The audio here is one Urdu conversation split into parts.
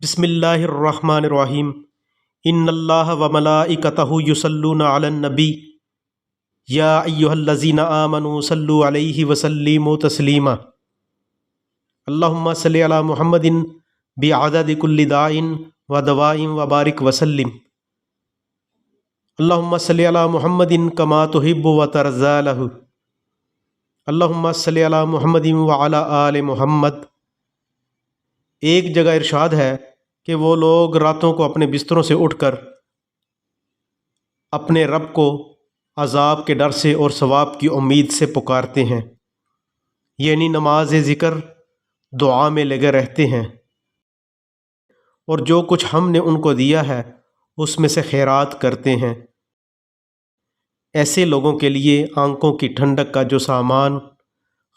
بسم اللہ الرحمن الرحیم ان اللہ و ملائکتہ یصلون علی النبی یا ایہا الذین آمنوا صلوا علیہ وسلموا تسلیما اللہم صلی علی محمد بعدد کل داع و دواء وبارک وسلم اللہم صلی علی محمد کما تحب و ترضی لہ اللہم صلی علی محمد وعلی آل محمد۔ ایک جگہ ارشاد ہے کہ وہ لوگ راتوں کو اپنے بستروں سے اٹھ کر اپنے رب کو عذاب کے ڈر سے اور ثواب کی امید سے پکارتے ہیں، یعنی نماز ذکر دعا میں لگے رہتے ہیں، اور جو کچھ ہم نے ان کو دیا ہے اس میں سے خیرات کرتے ہیں۔ ایسے لوگوں کے لیے آنکھوں کی ٹھنڈک کا جو سامان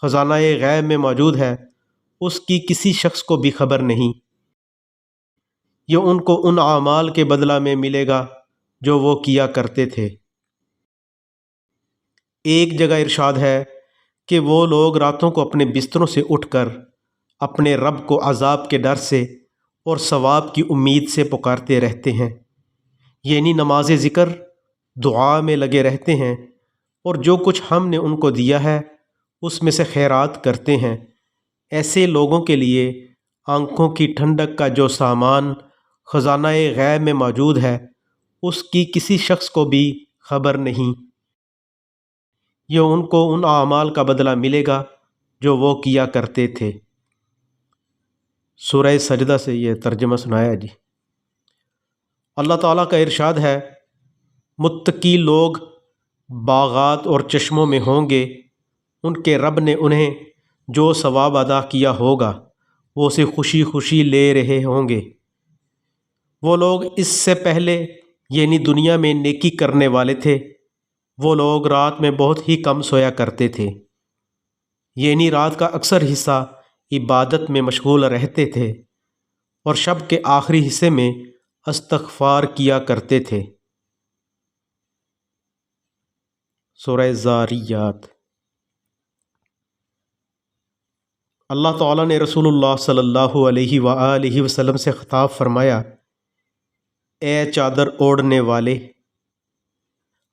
خزانہ غیب میں موجود ہے اس کی کسی شخص کو بھی خبر نہیں، یہ ان کو ان اعمال کے بدلہ میں ملے گا جو وہ کیا کرتے تھے۔ ایک جگہ ارشاد ہے کہ وہ لوگ راتوں کو اپنے بستروں سے اٹھ کر اپنے رب کو عذاب کے ڈر سے اور ثواب کی امید سے پکارتے رہتے ہیں، یعنی نماز ذکر دعا میں لگے رہتے ہیں، اور جو کچھ ہم نے ان کو دیا ہے اس میں سے خیرات کرتے ہیں۔ ایسے لوگوں کے لیے آنکھوں کی ٹھنڈک کا جو سامان خزانہ غیب میں موجود ہے اس کی کسی شخص کو بھی خبر نہیں، یہ ان کو ان اعمال کا بدلہ ملے گا جو وہ کیا کرتے تھے۔ سورہ سجدہ سے یہ ترجمہ سنایا جی۔ اللہ تعالیٰ کا ارشاد ہے، متقی لوگ باغات اور چشموں میں ہوں گے، ان کے رب نے انہیں جو ثواب ادا کیا ہوگا وہ اسے خوشی خوشی لے رہے ہوں گے۔ وہ لوگ اس سے پہلے یعنی دنیا میں نیکی کرنے والے تھے، وہ لوگ رات میں بہت ہی کم سویا کرتے تھے، یعنی رات کا اکثر حصہ عبادت میں مشغول رہتے تھے اور شب کے آخری حصے میں استغفار کیا کرتے تھے۔ سورہ ذاریات۔ اللہ تعالیٰ نے رسول اللہ صلی اللہ علیہ وآلہ وسلم سے خطاب فرمایا، اے چادر اوڑھنے والے،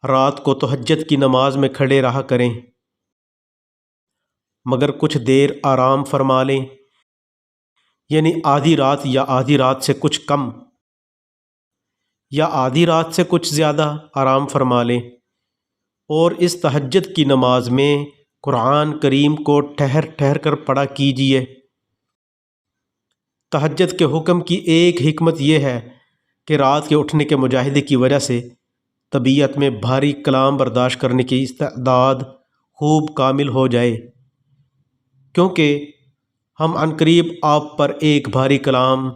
رات کو تہجد کی نماز میں کھڑے رہا کریں، مگر کچھ دیر آرام فرما لیں، یعنی آدھی رات یا آدھی رات سے کچھ کم یا آدھی رات سے کچھ زیادہ آرام فرما لیں، اور اس تہجد کی نماز میں قرآن کریم کو ٹھہر ٹھہر کر پڑھا کیجیے۔ تہجد کے حکم کی ایک حکمت یہ ہے کہ رات کے اٹھنے کے مجاہدے کی وجہ سے طبیعت میں بھاری کلام برداشت کرنے کی استعداد خوب کامل ہو جائے، کیونکہ ہم عنقریب آپ پر ایک بھاری کلام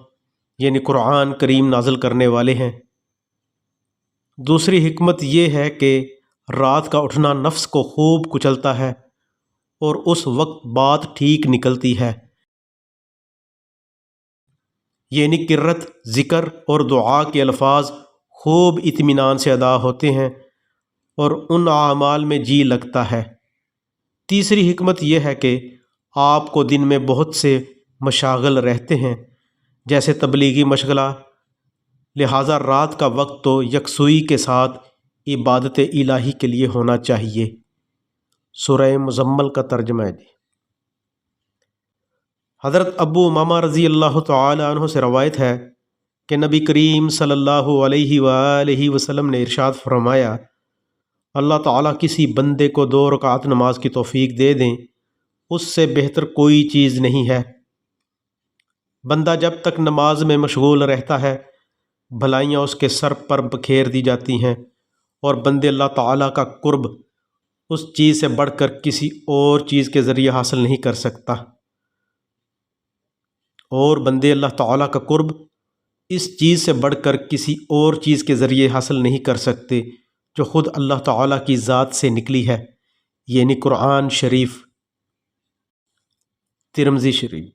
یعنی قرآن کریم نازل کرنے والے ہیں۔ دوسری حکمت یہ ہے کہ رات کا اٹھنا نفس کو خوب کچلتا ہے اور اس وقت بات ٹھیک نکلتی ہے، یعنی قرت ذکر اور دعا کے الفاظ خوب اطمینان سے ادا ہوتے ہیں اور ان اعمال میں جی لگتا ہے۔ تیسری حکمت یہ ہے کہ آپ کو دن میں بہت سے مشاغل رہتے ہیں، جیسے تبلیغی مشغلہ، لہٰذا رات کا وقت تو یکسوئی کے ساتھ عبادت الہی کے لیے ہونا چاہیے۔ سورہ مزمل کا ترجمہ ہے جی۔ حضرت ابو امامہ رضی اللہ تعالی عنہ سے روایت ہے کہ نبی کریم صلی اللہ علیہ وآلہ وسلم نے ارشاد فرمایا، اللہ تعالیٰ کسی بندے کو 2 رکعت نماز کی توفیق دے دیں، اس سے بہتر کوئی چیز نہیں ہے۔ بندہ جب تک نماز میں مشغول رہتا ہے بھلائیاں اس کے سر پر بکھیر دی جاتی ہیں، اور بندے اللہ تعالیٰ کا قرب اس چیز سے بڑھ کر کسی اور چیز کے ذریعے حاصل نہیں کر سکتا، اور بندے اللہ تعالیٰ کا قرب اس چیز سے بڑھ کر کسی اور چیز کے ذریعے حاصل نہیں کر سکتے جو خود اللہ تعالیٰ کی ذات سے نکلی ہے، یعنی قرآن شریف۔ ترمذی شریف۔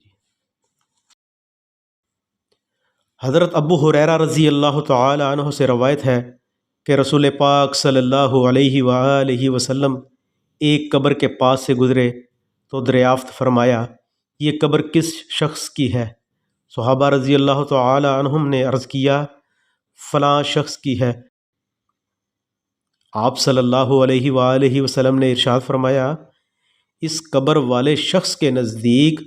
حضرت ابو ہریرہ رضی اللہ تعالی عنہ سے روایت ہے کہ رسول پاک صلی اللہ علیہ وآلہ وسلم ایک قبر کے پاس سے گزرے تو دریافت فرمایا، یہ قبر کس شخص کی ہے؟ صحابہ رضی اللہ تعالی عنہم نے عرض کیا فلاں شخص کی ہے۔ آپ صلی اللہ علیہ وآلہ وسلم نے ارشاد فرمایا اس قبر والے شخص کے نزدیک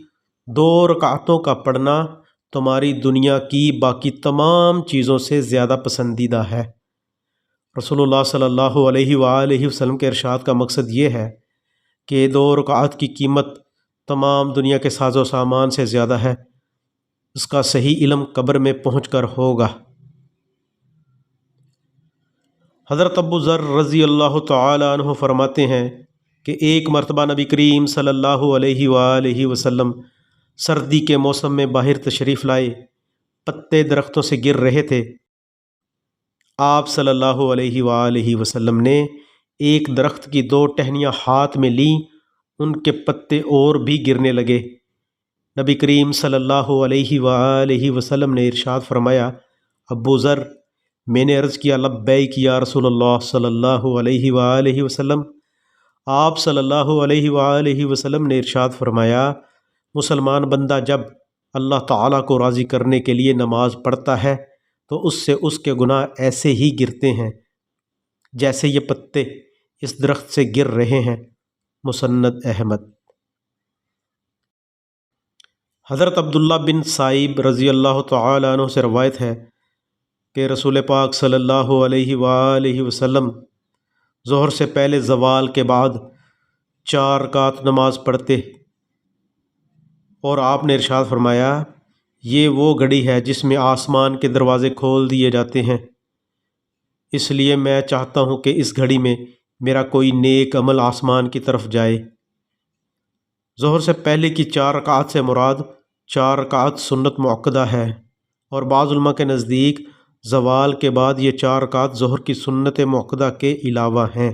2 رکعتوں کا پڑھنا تمہاری دنیا کی باقی تمام چیزوں سے زیادہ پسندیدہ ہے۔ رسول اللہ صلی اللہ علیہ وآلہ وسلم کے ارشاد کا مقصد یہ ہے کہ 2 رکعت کی قیمت تمام دنیا کے ساز و سامان سے زیادہ ہے۔ اس کا صحیح علم قبر میں پہنچ کر ہوگا۔ حضرت ابو ذر رضی اللہ تعالی عنہ فرماتے ہیں کہ ایک مرتبہ نبی کریم صلی اللہ علیہ وآلہ وسلم سردی کے موسم میں باہر تشریف لائے، پتے درختوں سے گر رہے تھے۔ آپ صلی اللہ علیہ وآلہ وسلم نے ایک درخت کی 2 ٹہنیاں ہاتھ میں لیں، ان کے پتے اور بھی گرنے لگے۔ نبی کریم صلی اللہ علیہ وآلہ وسلم نے ارشاد فرمایا ابو ذر، میں نے عرض کیا لبیک یا رسول اللہ صلی اللہ علیہ وآلہ وسلم۔ آپ صلی اللہ علیہ وآلہ وسلم نے ارشاد فرمایا مسلمان بندہ جب اللہ تعالیٰ کو راضی کرنے کے لیے نماز پڑھتا ہے تو اس سے اس کے گناہ ایسے ہی گرتے ہیں جیسے یہ پتے اس درخت سے گر رہے ہیں۔ مسند احمد۔ حضرت عبداللہ بن سائب رضی اللہ تعالی عنہ سے روایت ہے کہ رسول پاک صلی اللہ علیہ وآلہ وسلم ظہر سے پہلے زوال کے بعد 4 رکعت نماز پڑھتے اور آپ نے ارشاد فرمایا یہ وہ گھڑی ہے جس میں آسمان کے دروازے کھول دیے جاتے ہیں، اس لیے میں چاہتا ہوں کہ اس گھڑی میں میرا کوئی نیک عمل آسمان کی طرف جائے۔ ظہر سے پہلے کی 4 رکعت سے مراد 4 رکعت سنت مؤکدہ ہے، اور بعض علماء کے نزدیک زوال کے بعد یہ 4 رکعت ظہر کی سنت مؤکدہ کے علاوہ ہیں۔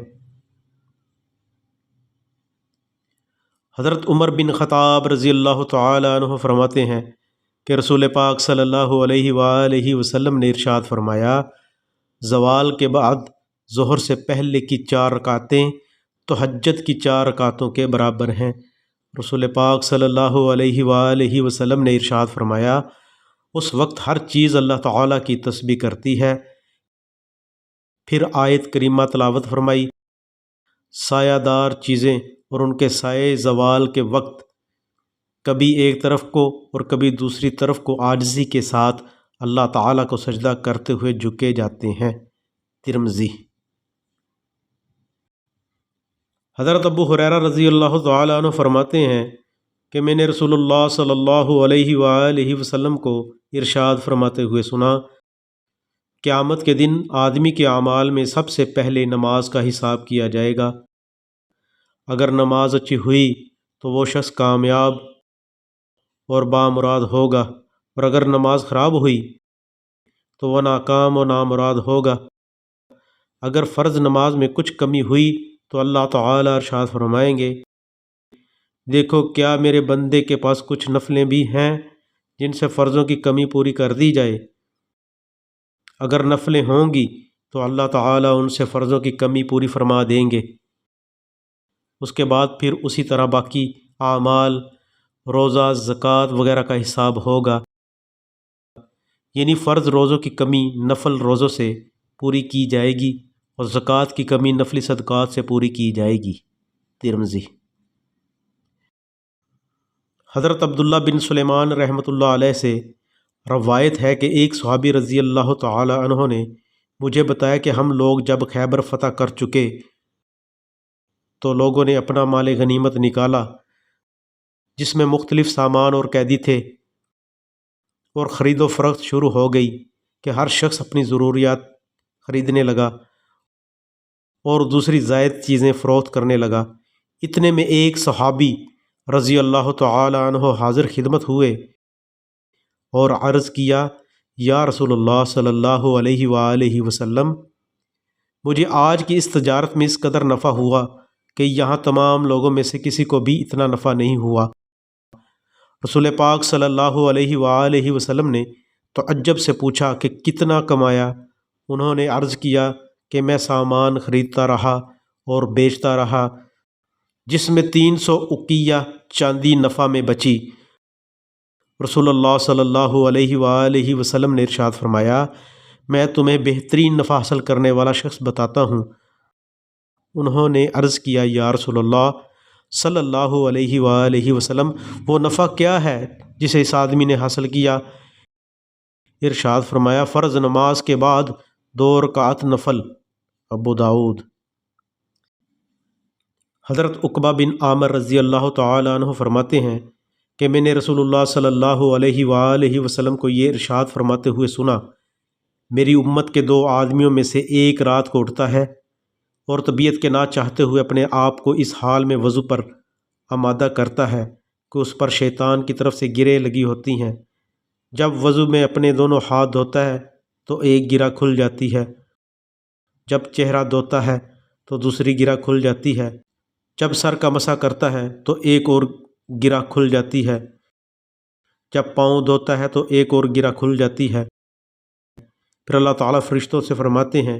حضرت عمر بن خطاب رضی اللہ تعالی عنہ فرماتے ہیں کہ رسول پاک صلی اللہ علیہ وآلہ وسلم نے ارشاد فرمایا زوال کے بعد ظہر سے پہلے کی 4 رکعتیں تہجد کی 4 رکعتوں کے برابر ہیں۔ رسول پاک صلی اللہ علیہ وآلہ وسلم نے ارشاد فرمایا اس وقت ہر چیز اللہ تعالیٰ کی تسبیح کرتی ہے۔ پھر آیت کریمہ تلاوت فرمائی، سایہ دار چیزیں اور ان کے سائے زوال کے وقت کبھی ایک طرف کو اور کبھی دوسری طرف کو عاجزی کے ساتھ اللہ تعالیٰ کو سجدہ کرتے ہوئے جھکے جاتے ہیں۔ ترمذی۔ حضرت ابو ہریرہ رضی اللہ تعالیٰ عنہ فرماتے ہیں کہ میں نے رسول اللہ صلی اللہ علیہ وآلہ وسلم کو ارشاد فرماتے ہوئے سنا، قیامت کے دن آدمی کے اعمال میں سب سے پہلے نماز کا حساب کیا جائے گا۔ اگر نماز اچھی ہوئی تو وہ شخص کامیاب اور بامراد ہوگا، اور اگر نماز خراب ہوئی تو وہ ناکام و نامراد ہوگا۔ اگر فرض نماز میں کچھ کمی ہوئی تو اللہ تعالیٰ ارشاد فرمائیں گے دیکھو کیا میرے بندے کے پاس کچھ نفلیں بھی ہیں جن سے فرضوں کی کمی پوری کر دی جائے۔ اگر نفلیں ہوں گی تو اللہ تعالیٰ ان سے فرضوں کی کمی پوری فرما دیں گے۔ اس کے بعد پھر اسی طرح باقی اعمال، روزہ، زکوٰۃ وغیرہ کا حساب ہوگا، یعنی فرض روزوں کی کمی نفل روزوں سے پوری کی جائے گی اور زکوٰۃ کی کمی نفلی صدقات سے پوری کی جائے گی۔ ترمذی۔ حضرت عبداللہ بن سلیمان رحمۃ اللہ علیہ سے روایت ہے کہ ایک صحابی رضی اللہ تعالی عنہ نے مجھے بتایا کہ ہم لوگ جب خیبر فتح کر چکے تو لوگوں نے اپنا مال غنیمت نکالا جس میں مختلف سامان اور قیدی تھے، اور خرید و فروخت شروع ہو گئی کہ ہر شخص اپنی ضروریات خریدنے لگا اور دوسری زائد چیزیں فروخت کرنے لگا۔ اتنے میں ایک صحابی رضی اللہ تعالی عنہ حاضر خدمت ہوئے اور عرض کیا یا رسول اللہ صلی اللہ علیہ وآلہ وسلم، مجھے آج کی اس تجارت میں اس قدر نفع ہوا کہ یہاں تمام لوگوں میں سے کسی کو بھی اتنا نفع نہیں ہوا۔ رسول پاک صلی اللہ علیہ وآلہ وسلم نے تعجب سے پوچھا کہ کتنا کمایا؟ انہوں نے عرض کیا کہ میں سامان خریدتا رہا اور بیچتا رہا جس میں 300 اقیہ چاندی نفع میں بچی، رسول اللہ صلی اللہ علیہ وآلہ وسلم نے ارشاد فرمایا، میں تمہیں بہترین نفع حاصل کرنے والا شخص بتاتا ہوں۔ انہوں نے عرض کیا، یا رسول اللہ صلی اللہ علیہ وآلہ وسلم، وہ نفع کیا ہے جسے اس آدمی نے حاصل کیا؟ ارشاد فرمایا، فرض نماز کے بعد 2 رکعت نفل۔ ابو داؤد۔ حضرت عقبہ بن عامر رضی اللہ تعالیٰ عنہ فرماتے ہیں کہ میں نے رسول اللہ صلی اللہ علیہ وآلہ وسلم کو یہ ارشاد فرماتے ہوئے سنا، میری امت کے 2 آدمیوں میں سے ایک رات کو اٹھتا ہے اور طبیعت کے نہ چاہتے ہوئے اپنے آپ کو اس حال میں وضو پر آمادہ کرتا ہے کہ اس پر شیطان کی طرف سے گریں لگی ہوتی ہیں۔ جب وضو میں اپنے دونوں ہاتھ دھوتا ہے تو ایک گرہ کھل جاتی ہے، جب چہرہ دھوتا ہے تو دوسری گرہ کھل جاتی ہے، جب سر کا مسح کرتا ہے تو ایک اور گرہ کھل جاتی ہے، جب پاؤں دھوتا ہے تو ایک اور گرہ کھل جاتی ہے۔ پھر اللہ تعالیٰ فرشتوں سے فرماتے ہیں،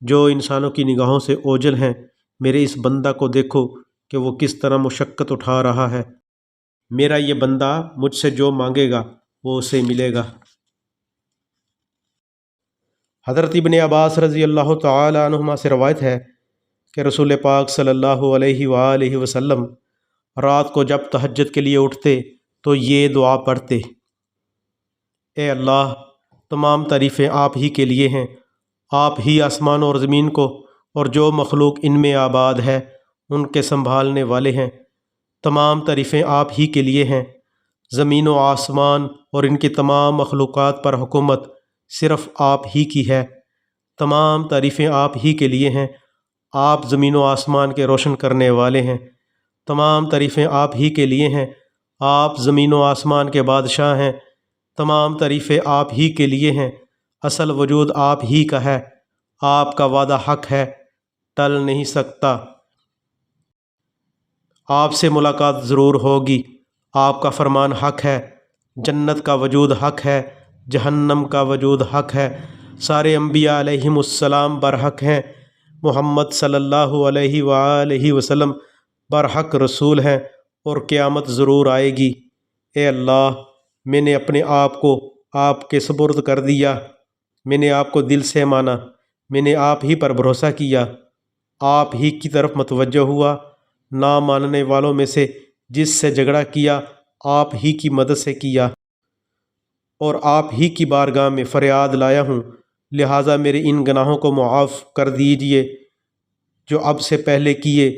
جو انسانوں کی نگاہوں سے اوجھل ہیں، میرے اس بندہ کو دیکھو کہ وہ کس طرح مشقت اٹھا رہا ہے، میرا یہ بندہ مجھ سے جو مانگے گا وہ اسے ملے گا۔ حضرت ابن عباس رضی اللہ تعالی عنہما سے روایت ہے کہ رسول پاک صلی اللہ علیہ وآلہ وسلم رات کو جب تہجد کے لیے اٹھتے تو یہ دعا پڑھتے، اے اللہ، تمام تعریفیں آپ ہی کے لیے ہیں، آپ ہی آسمان اور زمین کو اور جو مخلوق ان میں آباد ہے ان کے سنبھالنے والے ہیں، تمام تعریفیں آپ ہی کے لیے ہیں، زمین و آسمان اور ان کی تمام مخلوقات پر حکومت صرف آپ ہی کی ہے، تمام تعریفیں آپ ہی کے لیے ہیں، آپ زمین و آسمان کے روشن کرنے والے ہیں، تمام تعریفیں آپ ہی کے لیے ہیں، آپ زمین و آسمان کے بادشاہ ہیں، تمام تعریفیں آپ ہی کے لیے ہیں، اصل وجود آپ ہی کا ہے، آپ کا وعدہ حق ہے، ٹل نہیں سکتا، آپ سے ملاقات ضرور ہوگی، آپ کا فرمان حق ہے، جنت کا وجود حق ہے، جہنم کا وجود حق ہے، سارے انبیاء علیہم السلام برحق ہیں، محمد صلی اللہ علیہ وآلہ وسلم برحق رسول ہیں اور قیامت ضرور آئے گی۔ اے اللہ، میں نے اپنے آپ کو آپ کے سپرد کر دیا، میں نے آپ کو دل سے مانا، میں نے آپ ہی پر بھروسہ کیا، آپ ہی کی طرف متوجہ ہوا، نہ ماننے والوں میں سے جس سے جھگڑا کیا آپ ہی کی مدد سے کیا، اور آپ ہی کی بارگاہ میں فریاد لایا ہوں، لہٰذا میرے ان گناہوں کو معاف کر دیجئے جو اب سے پہلے کیے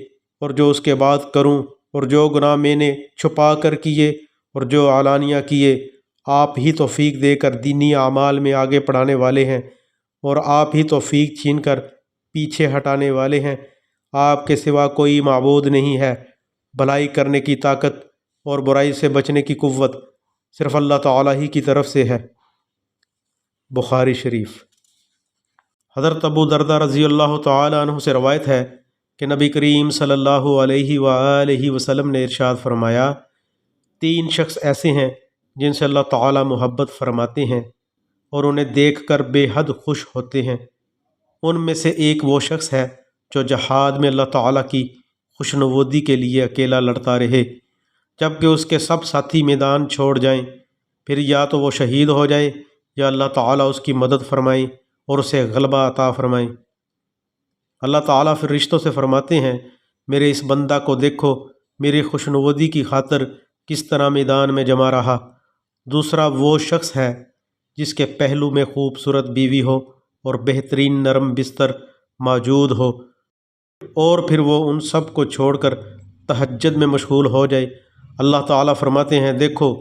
اور جو اس کے بعد کروں، اور جو گناہ میں نے چھپا کر کیے اور جو علانیہ کیے، آپ ہی توفیق دے کر دینی اعمال میں آگے بڑھانے والے ہیں اور آپ ہی توفیق چھین کر پیچھے ہٹانے والے ہیں، آپ کے سوا کوئی معبود نہیں ہے، بھلائی کرنے کی طاقت اور برائی سے بچنے کی قوت صرف اللہ تعالیٰ ہی کی طرف سے ہے۔ بخاری شریف۔ حضرت ابو درداء رضی اللہ تعالی عنہ سے روایت ہے کہ نبی کریم صلی اللہ علیہ وآلہ وسلم نے ارشاد فرمایا، 3 شخص ایسے ہیں جن سے اللہ تعالیٰ محبت فرماتے ہیں اور انہیں دیکھ کر بے حد خوش ہوتے ہیں۔ ان میں سے ایک وہ شخص ہے جو جہاد میں اللہ تعالیٰ کی خوشنودی کے لیے اکیلا لڑتا رہے، جبکہ اس کے سب ساتھی میدان چھوڑ جائیں، پھر یا تو وہ شہید ہو جائے یا اللہ تعالیٰ اس کی مدد فرمائیں اور اسے غلبہ عطا فرمائیں۔ اللہ تعالیٰ پھر فرشتوں سے فرماتے ہیں، میرے اس بندہ کو دیکھو، میری خوشنودی کی خاطر کس طرح میدان میں جمع رہا۔ دوسرا وہ شخص ہے جس کے پہلو میں خوبصورت بیوی ہو اور بہترین نرم بستر موجود ہو، اور پھر وہ ان سب کو چھوڑ کر تہجد میں مشغول ہو جائے۔ اللہ تعالیٰ فرماتے ہیں، دیکھو،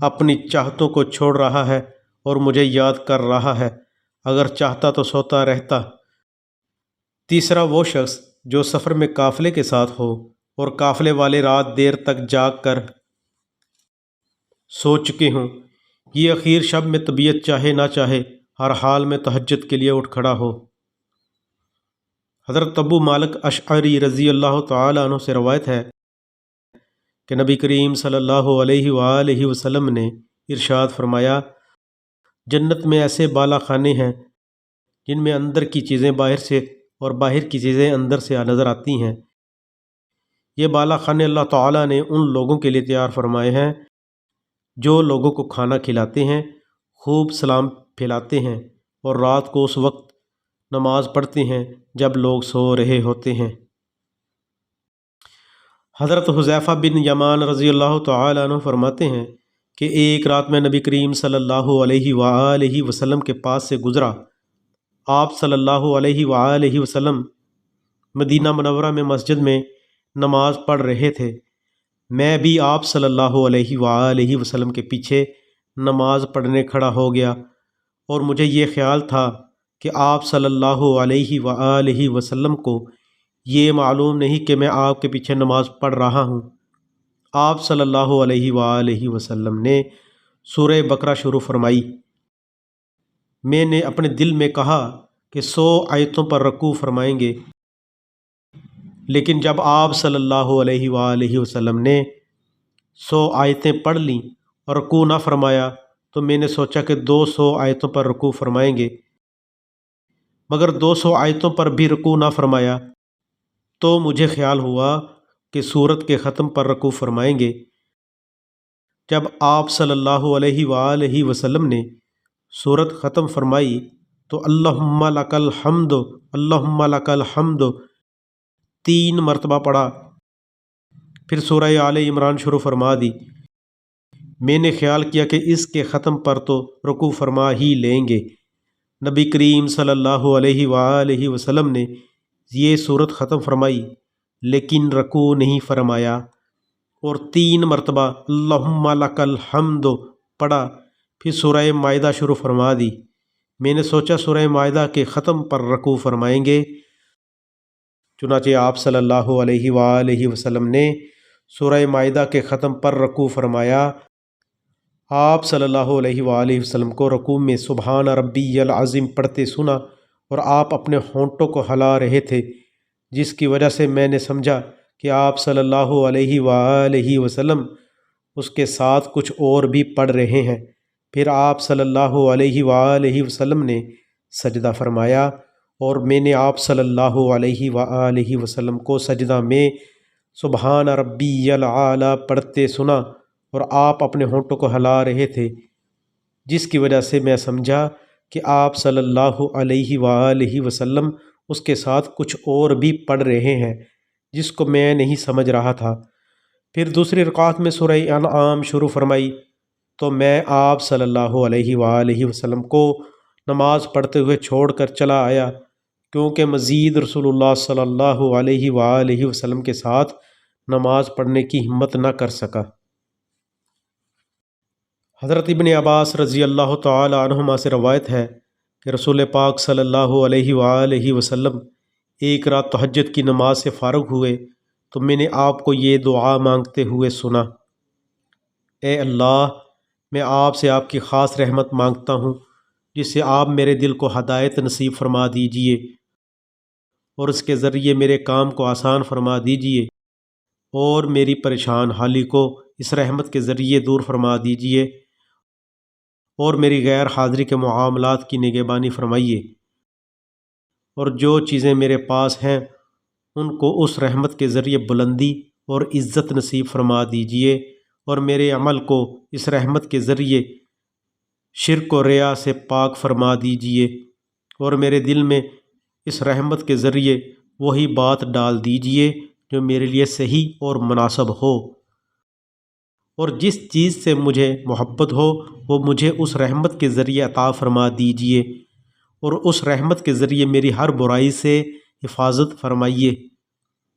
اپنی چاہتوں کو چھوڑ رہا ہے اور مجھے یاد کر رہا ہے، اگر چاہتا تو سوتا رہتا۔ تیسرا وہ شخص جو سفر میں قافلے کے ساتھ ہو اور قافلے والے رات دیر تک جاگ کر سو چکے ہوں، یہ اخیر شب میں طبیعت چاہے نہ چاہے ہر حال میں تہجد کے لیے اٹھ کھڑا ہو۔ حضرت ابو مالک اشعری رضی اللہ تعالی عنہ سے روایت ہے کہ نبی کریم صلی اللہ علیہ وآلہ وسلم نے ارشاد فرمایا، جنت میں ایسے بالا خانے ہیں جن میں اندر کی چیزیں باہر سے اور باہر کی چیزیں اندر سے نظر آتی ہیں۔ یہ بالا خانے اللہ تعالیٰ نے ان لوگوں کے لیے تیار فرمائے ہیں جو لوگوں کو کھانا کھلاتے ہیں، خوب سلام پھیلاتے ہیں اور رات کو اس وقت نماز پڑھتے ہیں جب لوگ سو رہے ہوتے ہیں۔ حضرت حذیفہ بن یمان رضی اللہ تعالیٰ عنہ فرماتے ہیں کہ ایک رات میں نبی کریم صلی اللہ علیہ وآلہ وسلم کے پاس سے گزرا۔ آپ صلی اللہ علیہ وآلہ وسلم مدینہ منورہ میں مسجد میں نماز پڑھ رہے تھے۔ میں بھی آپ صلی اللہ علیہ وآلہ وسلم کے پیچھے نماز پڑھنے کھڑا ہو گیا، اور مجھے یہ خیال تھا کہ آپ صلی اللہ علیہ وآلہ وسلم کو یہ معلوم نہیں کہ میں آپ کے پیچھے نماز پڑھ رہا ہوں۔ آپ صلی اللہ علیہ وآلہ وسلم نے سورہ بقرہ شروع فرمائی۔ میں نے اپنے دل میں کہا کہ 100 آیتوں پر رکوع فرمائیں گے، لیکن جب آپ صلی اللہ علیہ وآلہ وسلم نے 100 آیتیں پڑھ لیں اور رکوع نہ فرمایا تو میں نے سوچا کہ 200 آیتوں پر رکوع فرمائیں گے، مگر 200 آیتوں پر بھی رکوع نہ فرمایا تو مجھے خیال ہوا کہ سورت کے ختم پر رکوع فرمائیں گے۔ جب آپ صلی اللہ علیہ وآلہ وسلم نے سورت ختم فرمائی تو اللہم لک الحمد، اللہم لک الحمد 3 مرتبہ پڑھا، پھر سورہ آل عمران شروع فرما دی۔ میں نے خیال کیا کہ اس کے ختم پر تو رکوع فرما ہی لیں گے۔ نبی کریم صلی اللہ علیہ وآلہ وسلم نے یہ سورت ختم فرمائی لیکن رکوع نہیں فرمایا، اور 3 مرتبہ اللہم لک الحمد پڑھا، پھر سورہ مائدہ شروع فرما دی۔ میں نے سوچا سورہ مائدہ کے ختم پر رکوع فرمائیں گے، چنانچہ آپ صلی اللہ علیہ وآلہ وسلم نے سورہ مائدہ کے ختم پر رکوع فرمایا۔ آپ صلی اللہ علیہ وآلہ وسلم کو رکوع میں سبحان ربی العظیم پڑھتے سنا، اور آپ اپنے ہونٹوں کو ہلا رہے تھے، جس کی وجہ سے میں نے سمجھا کہ آپ صلی اللہ علیہ وآلہ وسلم اس کے ساتھ کچھ اور بھی پڑھ رہے ہیں۔ پھر آپ صلی اللہ علیہ وآلہ وسلم نے سجدہ فرمایا، اور میں نے آپ صلی اللہ علیہ وآلہ وسلم کو سجدہ میں سبحان ربی العالی پڑھتے سنا، اور آپ اپنے ہونٹوں کو ہلا رہے تھے، جس کی وجہ سے میں سمجھا کہ آپ صلی اللہ علیہ وآلہ وسلم اس کے ساتھ کچھ اور بھی پڑھ رہے ہیں، جس کو میں نہیں سمجھ رہا تھا۔ پھر دوسری رکعت میں سورہ انعام شروع فرمائی تو میں آپ صلی اللہ علیہ وآلہ وسلم کو نماز پڑھتے ہوئے چھوڑ کر چلا آیا، کیونکہ مزید رسول اللہ صلی اللہ علیہ وآلہ وسلم کے ساتھ نماز پڑھنے کی ہمت نہ کر سکا۔ حضرت ابن عباس رضی اللہ تعالی عنہما سے روایت ہے کہ رسول پاک صلی اللہ علیہ وآلہ وسلم ایک رات تہجد کی نماز سے فارغ ہوئے تو میں نے آپ کو یہ دعا مانگتے ہوئے سنا: اے اللہ، میں آپ سے آپ کی خاص رحمت مانگتا ہوں جس سے آپ میرے دل کو ہدایت نصیب فرما دیجئے، اور اس کے ذریعے میرے کام کو آسان فرما دیجئے، اور میری پریشان حالی کو اس رحمت کے ذریعے دور فرما دیجئے، اور میری غیر حاضری کے معاملات کی نگہبانی فرمائیے، اور جو چیزیں میرے پاس ہیں ان کو اس رحمت کے ذریعے بلندی اور عزت نصیب فرما دیجئے، اور میرے عمل کو اس رحمت کے ذریعے شرک و ریا سے پاک فرما دیجئے، اور میرے دل میں اس رحمت کے ذریعے وہی بات ڈال دیجئے جو میرے لیے صحیح اور مناسب ہو، اور جس چیز سے مجھے محبت ہو وہ مجھے اس رحمت کے ذریعے عطا فرما دیجئے، اور اس رحمت کے ذریعے میری ہر برائی سے حفاظت فرمائیے۔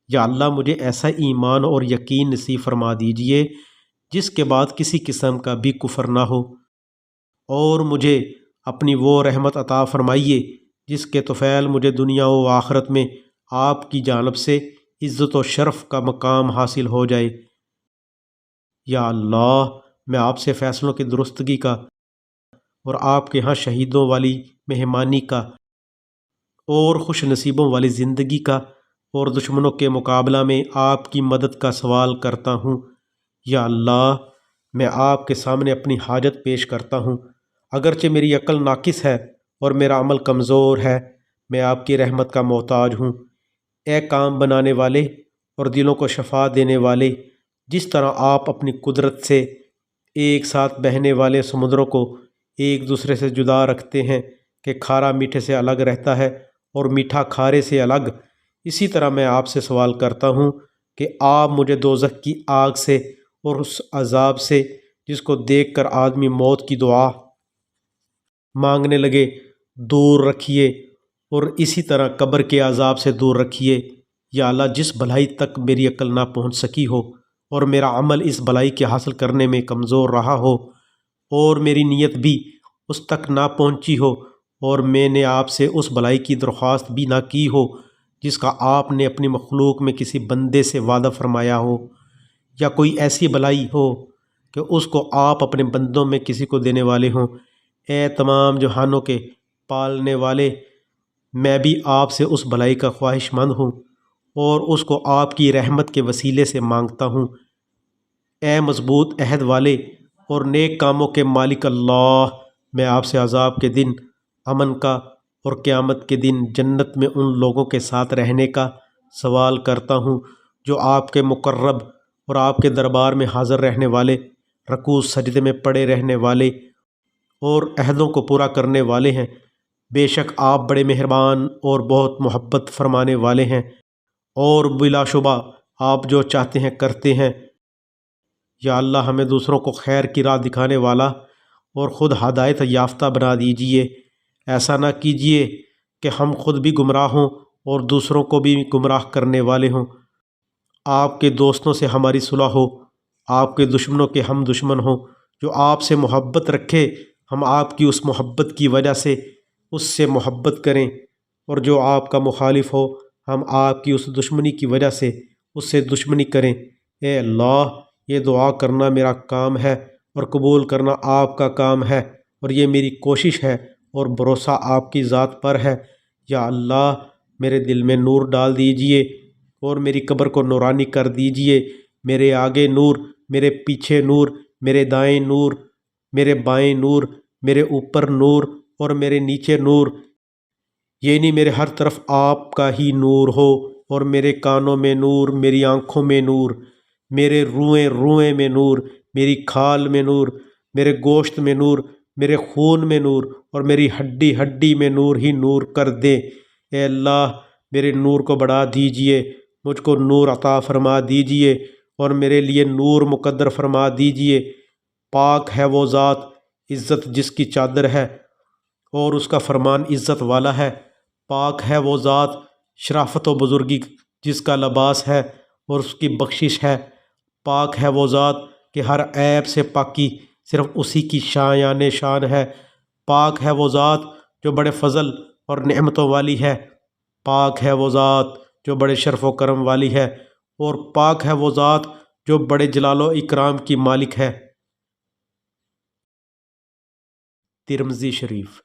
یا اللہ، مجھے ایسا ایمان اور یقین نصیب فرما دیجئے جس کے بعد کسی قسم کا بھی کفر نہ ہو، اور مجھے اپنی وہ رحمت عطا فرمائیے جس کے طفیل مجھے دنیا و آخرت میں آپ کی جانب سے عزت و شرف کا مقام حاصل ہو جائے۔ یا اللہ، میں آپ سے فیصلوں کی درستگی کا اور آپ کے ہاں شہیدوں والی مہمانی کا اور خوش نصیبوں والی زندگی کا اور دشمنوں کے مقابلہ میں آپ کی مدد کا سوال کرتا ہوں۔ یا اللہ، میں آپ کے سامنے اپنی حاجت پیش کرتا ہوں، اگرچہ میری عقل ناقص ہے اور میرا عمل کمزور ہے، میں آپ کی رحمت کا محتاج ہوں۔ اے کام بنانے والے اور دلوں کو شفا دینے والے، جس طرح آپ اپنی قدرت سے ایک ساتھ بہنے والے سمندروں کو ایک دوسرے سے جدا رکھتے ہیں کہ کھارا میٹھے سے الگ رہتا ہے اور میٹھا کھارے سے الگ، اسی طرح میں آپ سے سوال کرتا ہوں کہ آپ مجھے دوزخ کی آگ سے اور اس عذاب سے جس کو دیکھ کر آدمی موت کی دعا مانگنے لگے دور رکھیے، اور اسی طرح قبر کے عذاب سے دور رکھیے۔ یا اللہ، جس بھلائی تک میری عقل نہ پہنچ سکی ہو اور میرا عمل اس بھلائی کے حاصل کرنے میں کمزور رہا ہو اور میری نیت بھی اس تک نہ پہنچی ہو اور میں نے آپ سے اس بھلائی کی درخواست بھی نہ کی ہو جس کا آپ نے اپنی مخلوق میں کسی بندے سے وعدہ فرمایا ہو، یا کوئی ایسی بھلائی ہو کہ اس کو آپ اپنے بندوں میں کسی کو دینے والے ہوں، اے تمام جہانوں کے پالنے والے، میں بھی آپ سے اس بھلائی کا خواہش مند ہوں اور اس کو آپ کی رحمت کے وسیلے سے مانگتا ہوں۔ اے مضبوط عہد والے اور نیک کاموں کے مالک اللہ، میں آپ سے عذاب کے دن امن کا اور قیامت کے دن جنت میں ان لوگوں کے ساتھ رہنے کا سوال کرتا ہوں جو آپ کے مقرب اور آپ کے دربار میں حاضر رہنے والے، رکوع سجدے میں پڑے رہنے والے اور عہدوں کو پورا کرنے والے ہیں۔ بے شک آپ بڑے مہربان اور بہت محبت فرمانے والے ہیں، اور بلا شبہ آپ جو چاہتے ہیں کرتے ہیں۔ یا اللہ، ہمیں دوسروں کو خیر کی راہ دکھانے والا اور خود ہدایت یافتہ بنا دیجیے۔ ایسا نہ کیجیے کہ ہم خود بھی گمراہ ہوں اور دوسروں کو بھی گمراہ کرنے والے ہوں۔ آپ کے دوستوں سے ہماری صلح ہو، آپ کے دشمنوں کے ہم دشمن ہوں۔ جو آپ سے محبت رکھے ہم آپ کی اس محبت کی وجہ سے اس سے محبت کریں، اور جو آپ کا مخالف ہو ہم آپ کی اس دشمنی کی وجہ سے اس سے دشمنی کریں۔ اے اللہ، یہ دعا کرنا میرا کام ہے اور قبول کرنا آپ کا کام ہے، اور یہ میری کوشش ہے اور بھروسہ آپ کی ذات پر ہے۔ یا اللہ، میرے دل میں نور ڈال دیجئے اور میری قبر کو نورانی کر دیجئے۔ میرے آگے نور، میرے پیچھے نور، میرے دائیں نور، میرے بائیں نور، میرے اوپر نور اور میرے نیچے نور، یعنی میرے ہر طرف آپ کا ہی نور ہو، اور میرے کانوں میں نور، میری آنکھوں میں نور، میرے روئیں روئیں میں نور، میری کھال میں نور، میرے گوشت میں نور، میرے خون میں نور، اور میری ہڈی ہڈی میں نور ہی نور کر دے۔ اے اللہ، میرے نور کو بڑھا دیجئے، مجھ کو نور عطا فرما دیجئے اور میرے لیے نور مقدر فرما دیجئے۔ پاک ہے وہ ذات، عزت جس کی چادر ہے اور اس کا فرمان عزت والا ہے۔ پاک ہے وہ ذات، شرافت و بزرگی جس کا لباس ہے اور اس کی بخشش ہے۔ پاک ہے وہ ذات کہ ہر عیب سے پاکی صرف اسی کی شایان شان ہے۔ پاک ہے وہ ذات جو بڑے فضل اور نعمتوں والی ہے۔ پاک ہے وہ ذات جو بڑے شرف و کرم والی ہے، اور پاک ہے وہ ذات جو بڑے جلال و اکرام کی مالک ہے۔ ترمذی شریف۔